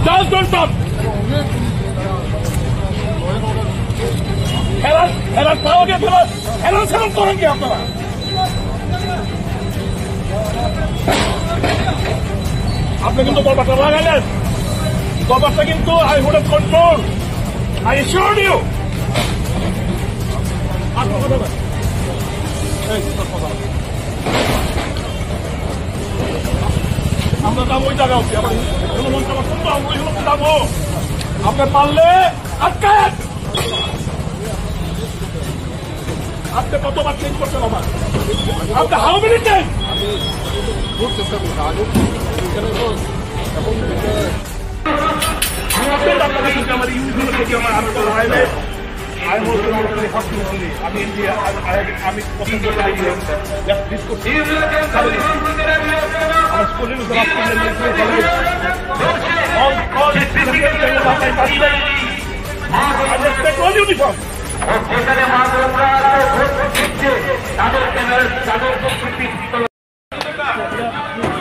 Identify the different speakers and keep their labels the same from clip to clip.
Speaker 1: Just don't talk. Heras পাওয়া গিয়ে Heras করেন কি আপনারা? আপনি কিন্তু দরবারটা লাগাইলেন, দরবারটা কিন্তু I would have control, I assure you. আমরা যাবো ওই জায়গা হচ্ছে, যাবো। আপনি পারলে আটকায়, আপনি কতবার চেঞ্জ করছেন আমার? আপনি হাউ মেনি টাইম? আমার ইউজুয়াল থেকে আমার আরো হাইলে আমি ইন্ডিয়া, আমি পছন্দ করি আমার স্কুলের ইউনিফর্ম।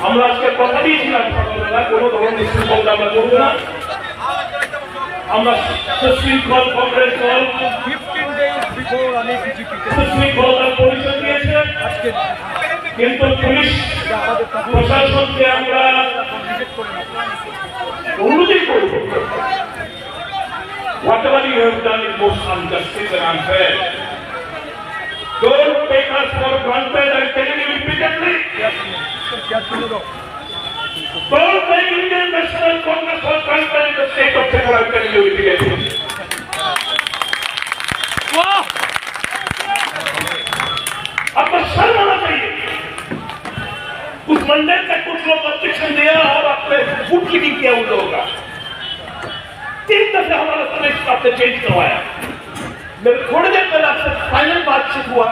Speaker 1: আমরা আজকে কথা দিয়েছিলাম সকালবেলা কোনো ধরনের সুশৃঙ্খল আমরা করবো না। আমরা সুশৃঙ্খল কংগ্রেস দল সুশৃঙ্খলতার পরিচয় দিয়েছে, কিন্তু পুলিশ প্রশাসনকে আমরা অনুরোধই করব, whatever you have done is most injustice and unfair. Don't take us for granted. I'm telling you repeatedly. Don't take Indian National Congress for granted in the state of Kerala. I'm telling you repeatedly. आपको शर्म आना चाहिए। उस मंडल तक कुछ लोग objection दिया और आपने फुट लीकिंग किया उन लोगों का। 3 दफे हमारा समय आपने चेंज करवाया। मेरे थोड़ी देर पहले आपसे फाइनल बातचीत हुआ,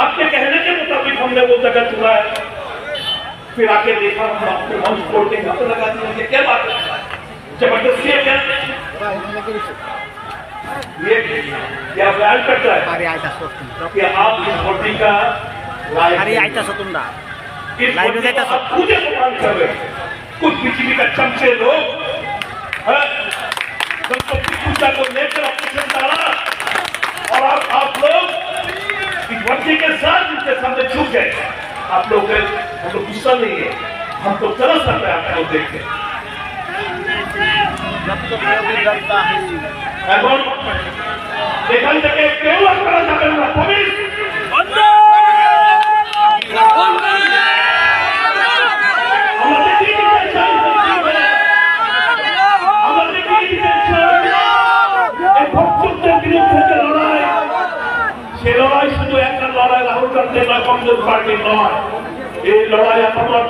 Speaker 1: आपके कहने के मुताबिक हमने वो जगह चुना है। फिर आके देखा हम आपको मंच छोड़ के यहाँ पे लगा दिया। क्या बात है? जबरदस्ती है क्या? ये क्या बयान करता है कि आप इस वोटिंग का पूजे प्रदान कर रहे हैं। कुछ बीजेपी का चमचे लोग संपत्ति पूजा को लेकर ऑपरेशन डाला और आप लोग इस वर्दी के साथ जिसके सामने झुक गए। आप लोग हमको गुस्सा नहीं है, हमको तरस आता है आपको देख के। এখন এখান থেকে কেউ আপনারা যাবেন না, পুলিশ সে লড়াই শুধু একটা লড়াই রাহুল গান্ধী বা কংগ্রেস পার্টির নয়, এই লড়াই আপনার